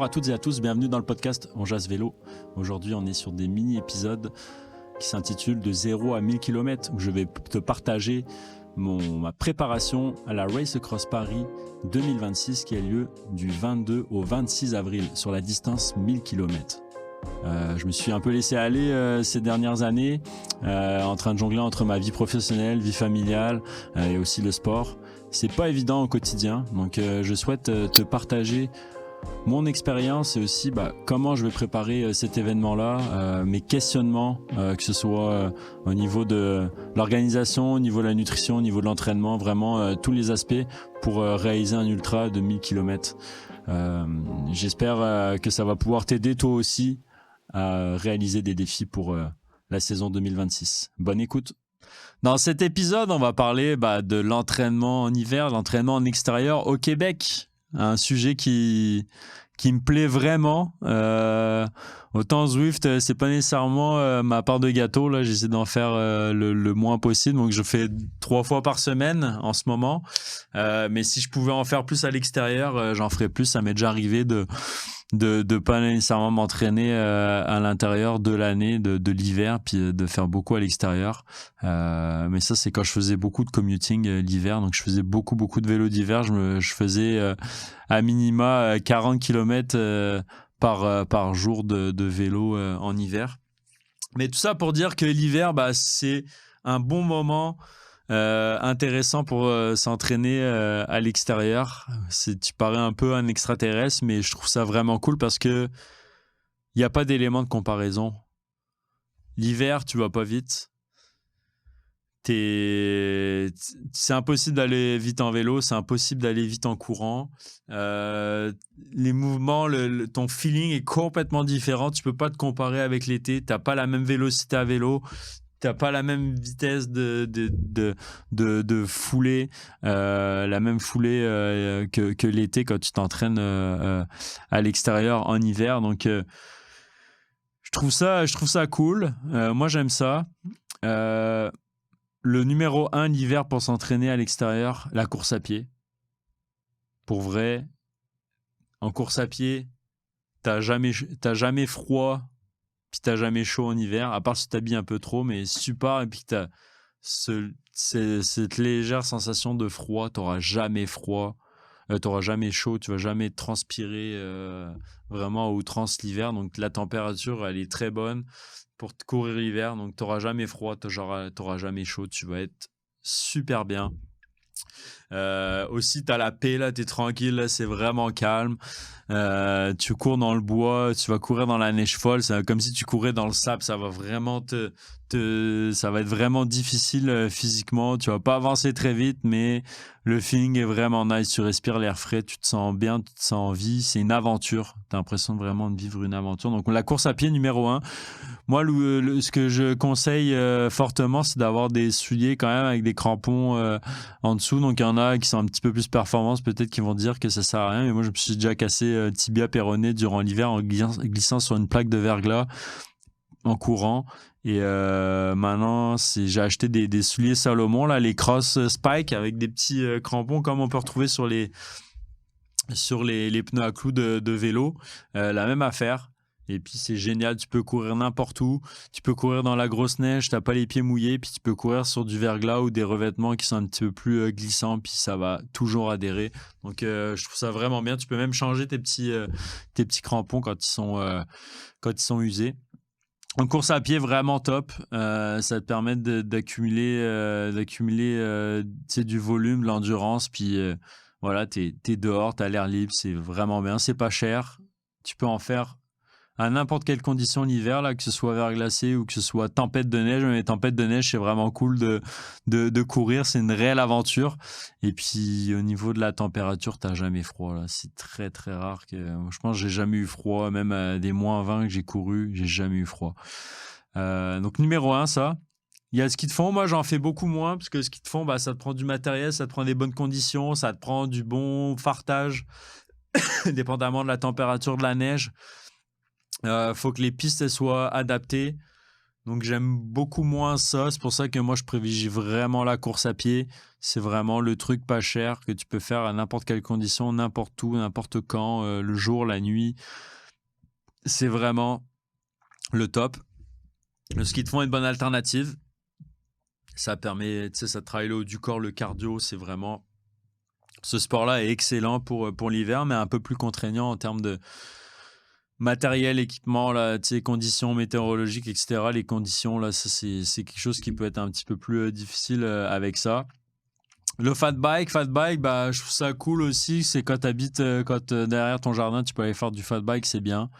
Bonjour à toutes et à tous, bienvenue dans le podcast On Jase Vélo. Aujourd'hui, on est sur des mini-épisodes qui s'intitulent de 0 à 1000 km où je vais te partager ma préparation à la Race Across Paris 2026 qui a lieu du 22 au 26 avril sur la distance 1000 km. Je me suis un peu laissé aller ces dernières années en train de jongler entre ma vie professionnelle, vie familiale et aussi le sport. C'est pas évident au quotidien, donc je souhaite te partager mon expérience et aussi comment je vais préparer cet événement-là, mes questionnements, que ce soit au niveau de l'organisation, au niveau de la nutrition, au niveau de l'entraînement, vraiment tous les aspects pour réaliser un ultra de 1000 km. J'espère que ça va pouvoir t'aider toi aussi à réaliser des défis pour la saison 2026. Bonne écoute. Dans cet épisode, on va parler de l'entraînement en hiver, l'entraînement en extérieur au Québec. Un sujet qui me plaît vraiment. Autant Zwift, c'est pas nécessairement ma part de gâteau. Là, j'essaie d'en faire le moins possible. Donc, je fais 3 fois par semaine en ce moment. Mais si je pouvais en faire plus à l'extérieur, j'en ferais plus. Ça m'est déjà arrivé de pas nécessairement m'entraîner à l'intérieur de l'année, de l'hiver, puis de faire beaucoup à l'extérieur. Mais ça, c'est quand je faisais beaucoup de commuting l'hiver. Donc, je faisais beaucoup de vélo d'hiver. Je faisais à minima 40 km par jour de vélo en hiver. Mais tout ça pour dire que l'hiver, c'est un bon moment intéressant pour s'entraîner à l'extérieur. Tu parais un peu un extraterrestre, mais je trouve ça vraiment cool parce que il n'y a pas d'élément de comparaison. L'hiver, tu vas pas vite. C'est impossible d'aller vite en vélo, c'est impossible d'aller vite en courant. Les mouvements, ton feeling est complètement différent. Tu peux pas te comparer avec l'été. T'as pas la même vélocité à vélo. T'as pas la même vitesse de foulée, la même foulée que l'été quand tu t'entraînes à l'extérieur en hiver. Donc, je trouve ça cool. Moi, j'aime ça. Le numéro 1 l'hiver pour s'entraîner à l'extérieur, la course à pied. Pour vrai, en course à pied, t'as jamais froid. Puis t'as jamais chaud en hiver, à part si t'habilles un peu trop, mais si tu pars et puis que t'as cette légère sensation de froid, t'auras jamais froid, t'auras jamais chaud, tu vas jamais transpirer vraiment à outrance l'hiver. Donc la température, elle est très bonne pour courir l'hiver, donc t'auras jamais froid, t'auras jamais chaud, tu vas être super bien. Aussi t'as la paix là, t'es tranquille là, c'est vraiment calme. Tu cours dans le bois, tu vas courir dans la neige folle, c'est comme si tu courais dans le sable, ça va vraiment ça va être vraiment difficile physiquement, tu vas pas avancer très vite, mais le feeling est vraiment nice, tu respires l'air frais, tu te sens bien, tu te sens en vie, c'est une aventure, t'as l'impression vraiment de vivre une aventure. Donc la course à pied numéro 1. Moi, ce que je conseille fortement, c'est d'avoir des souliers quand même avec des crampons en dessous. Donc, il y en a qui sont un petit peu plus performants, peut-être qui vont dire que ça sert à rien. Mais moi, je me suis déjà cassé tibia péroné durant l'hiver en glissant sur une plaque de verglas en courant. Et maintenant, j'ai acheté des souliers Salomon, là, les Cross Spike avec des petits crampons comme on peut retrouver sur les pneus à clous de vélo. La même affaire. Et puis c'est génial, tu peux courir n'importe où, tu peux courir dans la grosse neige, t'as pas les pieds mouillés, puis tu peux courir sur du verglas ou des revêtements qui sont un petit peu plus glissants, puis ça va toujours adhérer. Donc je trouve ça vraiment bien, tu peux même changer tes petits crampons quand ils sont usés. En course à pied, vraiment top, ça te permet d'accumuler du volume, de l'endurance, puis voilà, t'es dehors, t'as l'air libre, c'est vraiment bien, c'est pas cher, tu peux en faire à n'importe quelle condition l'hiver, là, que ce soit verglacé ou que ce soit tempête de neige. Mais les tempêtes de neige, c'est vraiment cool de courir. C'est une réelle aventure. Et puis, au niveau de la température, t'as jamais froid, là. C'est très, très rare je pense que j'ai jamais eu froid. Même à des moins 20 que j'ai couru, j'ai jamais eu froid. Donc, numéro 1, ça. Il y a le ski de fond. Moi, j'en fais beaucoup moins parce que le ski de fond, ça te prend du matériel, ça te prend des bonnes conditions, ça te prend du bon fartage, dépendamment de la température de la neige. Faut que les pistes soient adaptées. Donc j'aime beaucoup moins ça. C'est pour ça que moi je privilégie vraiment la course à pied. C'est vraiment le truc pas cher que tu peux faire à n'importe quelle condition, n'importe où, n'importe quand, le jour, la nuit. C'est vraiment le top. Le ski de fond est une bonne alternative. Ça permet, tu sais, ça travaille le haut du corps, le cardio. C'est vraiment... Ce sport-là est excellent pour l'hiver, mais un peu plus contraignant en termes de matériel, équipement, là, conditions météorologiques, etc. Les conditions, là, ça, c'est quelque chose qui peut être un petit peu plus difficile avec ça. Le fat bike, bah, je trouve ça cool aussi. C'est quand tu habites derrière ton jardin, tu peux aller faire du fat bike, c'est bien.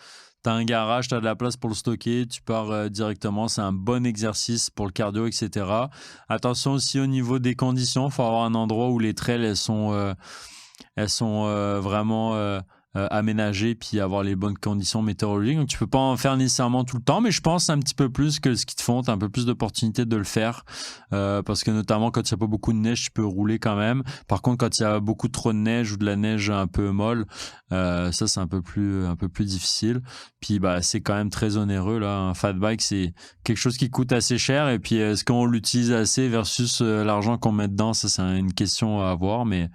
Tu as un garage, tu as de la place pour le stocker, tu pars directement. C'est un bon exercice pour le cardio, etc. Attention aussi au niveau des conditions. Il faut avoir un endroit où les trails, elles sont vraiment aménagées, puis avoir les bonnes conditions météorologiques. Donc, tu peux pas en faire nécessairement tout le temps, mais je pense un petit peu plus que le ski de fond. Tu as un peu plus d'opportunités de le faire parce que notamment quand il n'y a pas beaucoup de neige, tu peux rouler quand même. Par contre, quand il y a beaucoup trop de neige ou de la neige un peu molle, ça, c'est un peu plus difficile. Puis, bah, c'est quand même très onéreux, là. Un fat bike, c'est quelque chose qui coûte assez cher. Et puis, est-ce qu'on l'utilise assez versus l'argent qu'on met dedans? Ça, c'est une question à avoir, mais...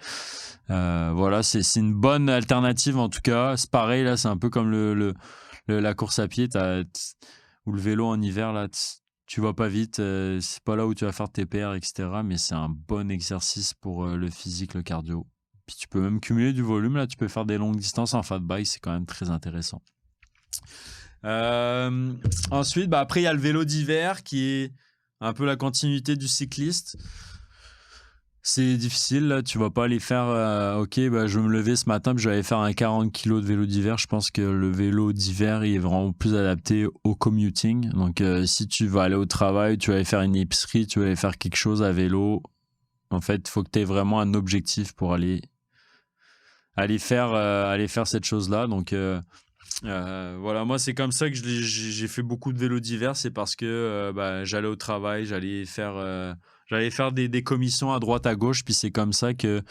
voilà, c'est une bonne alternative en tout cas. C'est pareil, là, c'est un peu comme la course à pied ou le vélo en hiver. Là, tu vas pas vite, c'est pas là où tu vas faire tes PR, etc. Mais c'est un bon exercice pour le physique, le cardio. Puis tu peux même cumuler du volume. Là, tu peux faire des longues distances en fat bike, c'est quand même très intéressant. Ensuite, bah, après, il y a le vélo d'hiver qui est un peu la continuité du cycliste. C'est difficile, là, tu vas pas aller faire ok, bah, je vais me lever ce matin puis je vais aller faire un 40 kg de vélo d'hiver. Je pense que le vélo d'hiver il est vraiment plus adapté au commuting. Donc si tu vas aller au travail, tu vas aller faire une épicerie, tu vas aller faire quelque chose à vélo, en fait il faut que tu aies vraiment un objectif pour aller faire cette chose-là. Donc voilà, moi c'est comme ça que j'ai fait beaucoup de vélo d'hiver. C'est parce que bah, j'allais au travail, j'allais faire des commissions à droite à gauche, puis c'est comme ça que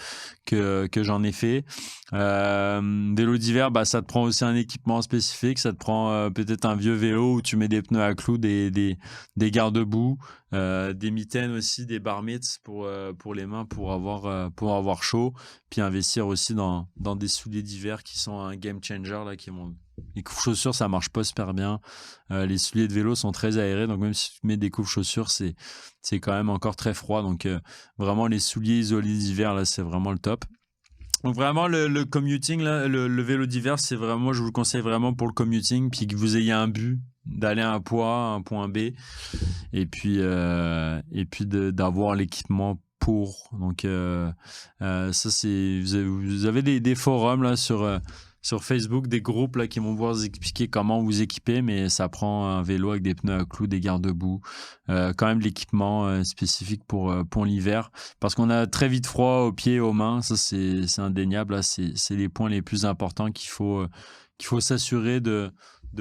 j'en ai fait. Vélo d'hiver, bah, ça te prend aussi un équipement spécifique, ça te prend peut-être un vieux vélo où tu mets des pneus à clous, des garde-boue, des mitaines aussi, des barmitz pour les mains pour avoir chaud, puis investir aussi dans des souliers d'hiver qui sont un game changer là, les couches-chaussures, ça marche pas super bien. Les souliers de vélo sont très aérés, donc même si tu mets des couches-chaussures, c'est quand même encore très froid. Donc vraiment, les souliers isolés d'hiver, là, c'est vraiment le top. Donc vraiment, le commuting, là, le vélo d'hiver, c'est vraiment, je vous le conseille vraiment pour le commuting, puis que vous ayez un but d'aller à un point B, et puis d'avoir l'équipement pour. Donc ça, c'est vous avez des forums là sur Facebook, des groupes là qui vont vous expliquer comment vous équiper, mais ça prend un vélo avec des pneus à clous, des garde-boue, quand même de l'équipement spécifique pour l'hiver, parce qu'on a très vite froid aux pieds et aux mains. Ça, c'est indéniable. Là, c'est les points les plus importants qu'il faut s'assurer de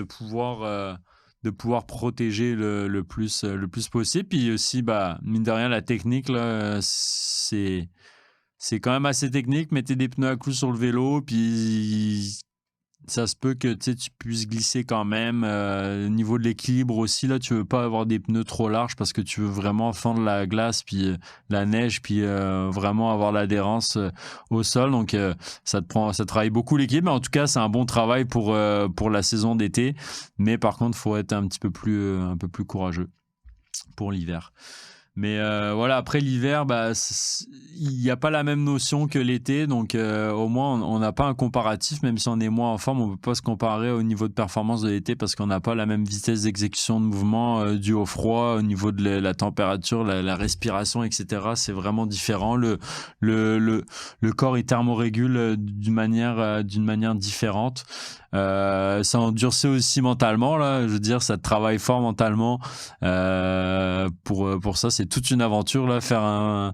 pouvoir protéger le plus possible. Puis aussi, bah, mine de rien, la technique, là, c'est quand même assez technique. Mettez des pneus à clous sur le vélo, puis ça se peut que tu puisses glisser quand même. Au niveau de l'équilibre aussi, là, tu veux pas avoir des pneus trop larges parce que tu veux vraiment fendre la glace, puis la neige, puis vraiment avoir l'adhérence au sol. Donc, ça travaille beaucoup l'équilibre. Mais en tout cas, c'est un bon travail pour la saison d'été. Mais par contre, il faut être un peu plus courageux pour l'hiver. Mais voilà, après l'hiver, bah, il n'y a pas la même notion que l'été, donc au moins on n'a pas un comparatif, même si on est moins en forme, on ne peut pas se comparer au niveau de performance de l'été parce qu'on n'a pas la même vitesse d'exécution de mouvement due au froid, au niveau de la température, la respiration, etc. C'est vraiment différent. Le corps il thermorégule d'une manière différente. Ça endurcit aussi mentalement, là. Je veux dire, ça te travaille fort mentalement. Pour ça, c'est toute une aventure, là. Faire un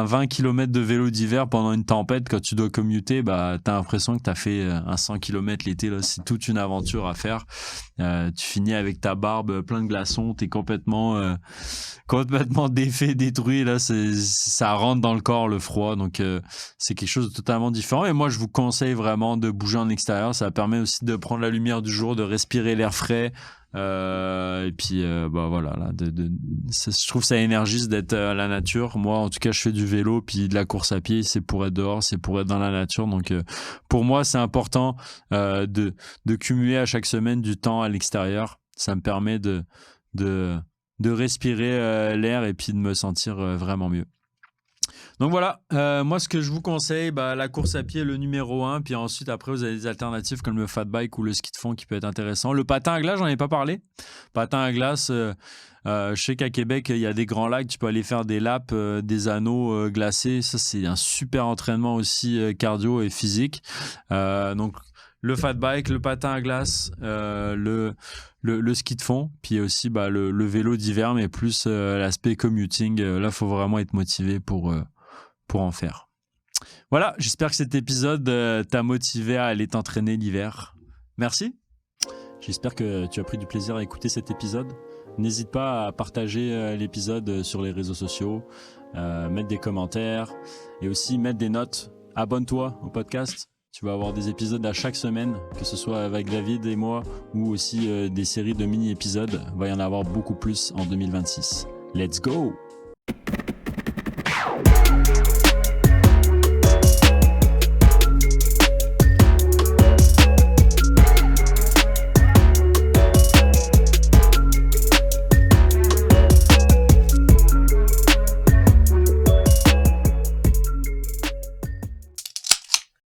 20 km de vélo d'hiver pendant une tempête quand tu dois commuter, bah, t'as l'impression que t'as fait un 100 km l'été, là. C'est toute une aventure à faire. Tu finis avec ta barbe plein de glaçons, t'es complètement défait, détruit, là. Ça rentre dans le corps, le froid. Donc, c'est quelque chose de totalement différent. Et moi, je vous conseille vraiment de bouger en extérieur. Ça permet aussi de prendre la lumière du jour, de respirer l'air frais, Et puis bah voilà, là, je trouve ça énergise d'être à la nature. Moi, en tout cas, je fais du vélo puis de la course à pied. C'est pour être dehors, c'est pour être dans la nature. Donc, pour moi, c'est important de cumuler à chaque semaine du temps à l'extérieur. Ça me permet de respirer l'air et puis de me sentir vraiment mieux. Donc voilà, moi ce que je vous conseille, la course à pied, le numéro 1, puis ensuite après vous avez des alternatives comme le fat bike ou le ski de fond qui peut être intéressant. Le patin à glace, j'en ai pas parlé. Patin à glace, je sais qu'à Québec, il y a des grands lacs, tu peux aller faire des laps, des anneaux glacés. Ça, c'est un super entraînement aussi cardio et physique. Donc le fat bike, le patin à glace, le ski de fond, puis aussi le vélo d'hiver, mais plus l'aspect commuting. Là, il faut vraiment être motivé pour en faire. Voilà, j'espère que cet épisode t'a motivé à aller t'entraîner l'hiver. Merci. J'espère que tu as pris du plaisir à écouter cet épisode. N'hésite pas à partager l'épisode sur les réseaux sociaux, mettre des commentaires et aussi mettre des notes. Abonne-toi au podcast. Tu vas avoir des épisodes à chaque semaine, que ce soit avec David et moi ou aussi des séries de mini-épisodes. Il va y en avoir beaucoup plus en 2026. Let's go!